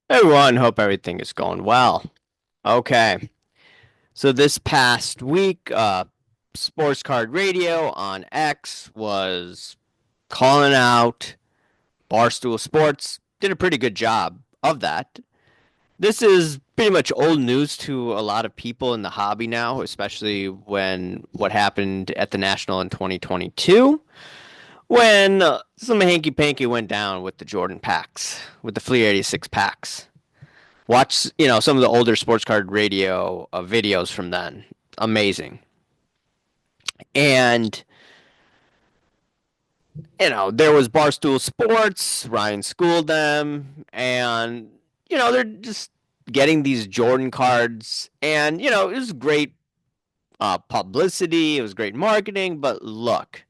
Hey everyone, hope everything is going well. Okay, so this past week, Sports Card Radio on X was calling out Barstool Sports. Did a pretty good job of that. This is pretty much old news to a lot of people in the hobby now, especially when what happened at the National in 2022, when some hanky panky went down with the Jordan packs, with the Fleer 86 packs. Watch, some of the older sports card radio videos from then. Amazing. And, there was Barstool Sports. Ryan schooled them. And, they're just getting these Jordan cards. And, it was great publicity. It was great marketing. But look,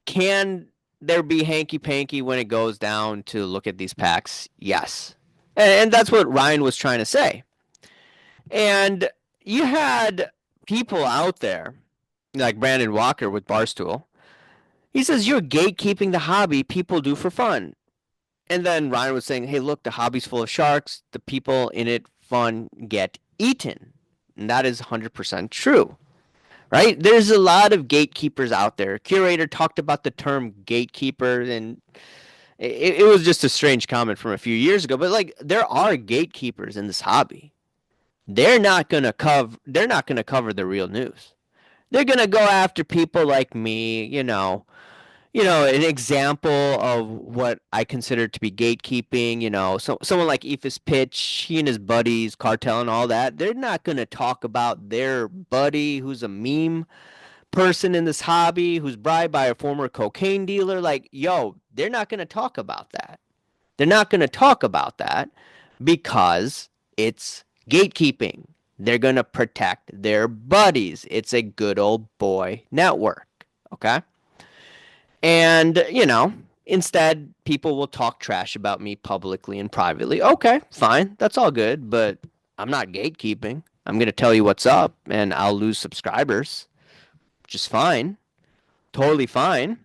can there be hanky panky when it goes down to look at these packs? Yes. And that's what Ryan was trying to say. And you had people out there like Brandon Walker with Barstool. He says you're gatekeeping the hobby people do for fun. And then Ryan was saying, hey, look, the hobby's full of sharks. The people in it fun get eaten. And that is 100% true, right? There's a lot of gatekeepers out there. Curator talked about the term gatekeeper, and it was just a strange comment from a few years ago. But like, there are gatekeepers in this hobby. They're not gonna cover the real news. They're gonna go after people like me, an example of what I consider to be gatekeeping, so someone like Ephus Pitch, he and his buddies, Cartel and all that, they're not gonna talk about their buddy who's a meme person in this hobby, who's bribed by a former cocaine dealer. Like, yo, they're not gonna talk about that. They're not gonna talk about that because it's gatekeeping. They're going to protect their buddies. It's a good old boy network. Okay. And, instead, people will talk trash about me publicly and privately. Okay, fine. That's all good. But I'm not gatekeeping. I'm going to tell you what's up and I'll lose subscribers, which is fine. Totally fine.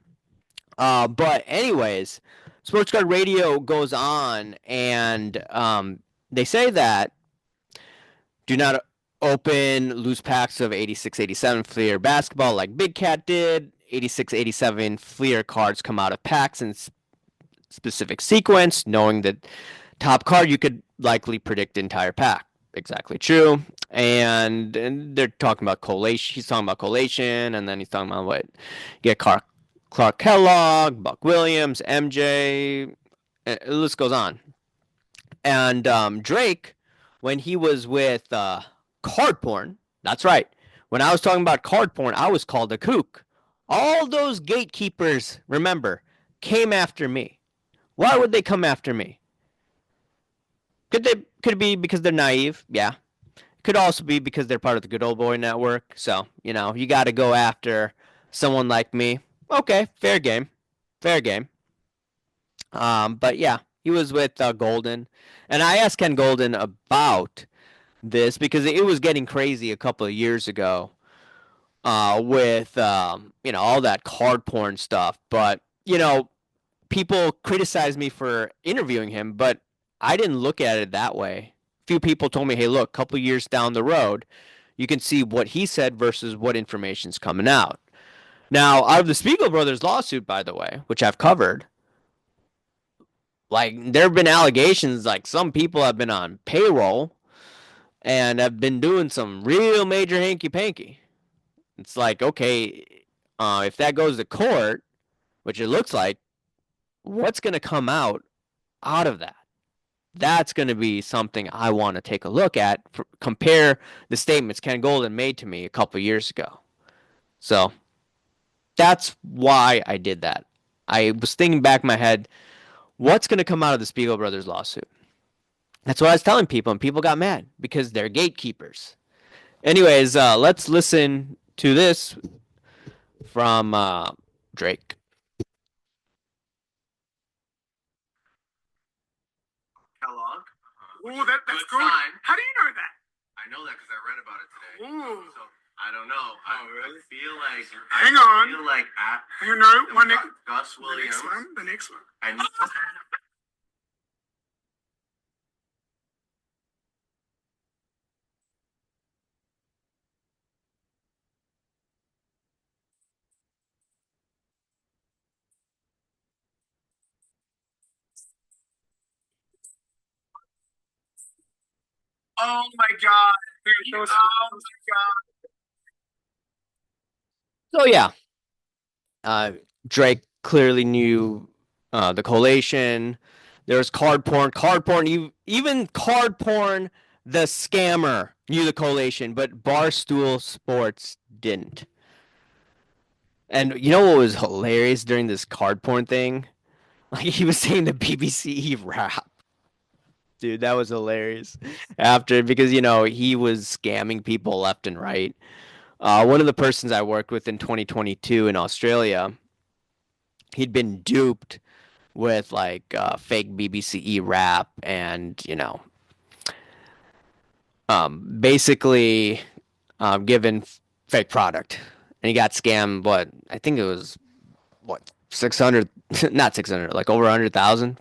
But, anyways, Sports Card Radio goes on and they say that do not open loose packs of 86, 87 Fleer basketball like Big Cat did. 86, 87 Fleer cards come out of packs in specific sequence, knowing that top card you could likely predict the entire pack. Exactly true. And they're talking about collation. He's talking about collation, and then he's talking about what get Clark Kellogg, Buck Williams, MJ. The list goes on. And Drake, when he was with Card Porn, that's right. When I was talking about Card Porn, I was called a kook. All those gatekeepers, remember, came after me. Why would they come after me? Could it be because they're naive? Yeah. Could also be because they're part of the good old boy network. So, you got to go after someone like me. Okay, fair game. Fair game. But yeah, he was with Golden. And I asked Ken Golden about this because it was getting crazy a couple of years ago with all that card porn stuff. But people criticized me for interviewing him, but I didn't look at it that way. Few people told me, "Hey, look, a couple of years down the road, you can see what he said versus what information's coming out." Now, out of the Spiegel brothers lawsuit, by the way, which I've covered, like there have been allegations like some people have been on payroll and have been doing some real major hanky panky. It's like, okay, if that goes to court, which it looks like, what's going to come out of that? That's going to be something I want to take a look at. Compare the statements Ken Golden made to me a couple years ago. So that's why I did that. I was thinking back in my head, what's going to come out of the Spiegel brothers lawsuit? That's what I was telling people, and people got mad because they're gatekeepers. Anyways, let's listen to this from Drake. Kellogg. Ooh, that's good. Sign. How do you know that? I know that because I read about it today. Ooh. So I don't know. Oh, really? I feel like. Hang on. I feel like you know, one Gus Williams. The next one. I know. Oh my God. Oh my So yeah, uh, Drake clearly knew the collation. There's card porn, even card porn. The scammer knew the collation, but Barstool Sports didn't. And you know what was hilarious during this card porn thing? Like he was saying the BBC rap. Dude, that was hilarious. After because he was scamming people left and right. One of the persons I worked with in 2022 in Australia, he'd been duped with like fake BBC rap and basically given fake product, and he got scammed. What I think it was what 600, not 600, like over 100,000.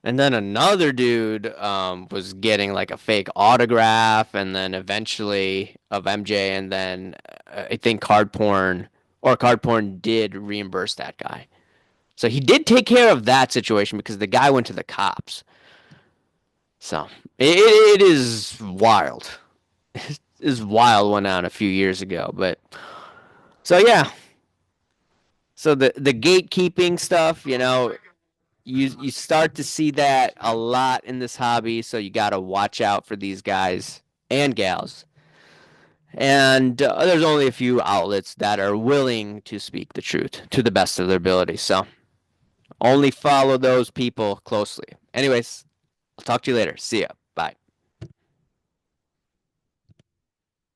And then another dude was getting like a fake autograph, and then eventually of MJ, and then I think card porn did reimburse that guy. So he did take care of that situation because the guy went to the cops. So it is wild. It is wild went on a few years ago, but so yeah. So the gatekeeping stuff, you start to see that a lot in this hobby, so you got to watch out for these guys and gals. And there's only a few outlets that are willing to speak the truth to the best of their ability. So only follow those people closely. Anyways, I'll talk to you later. See ya.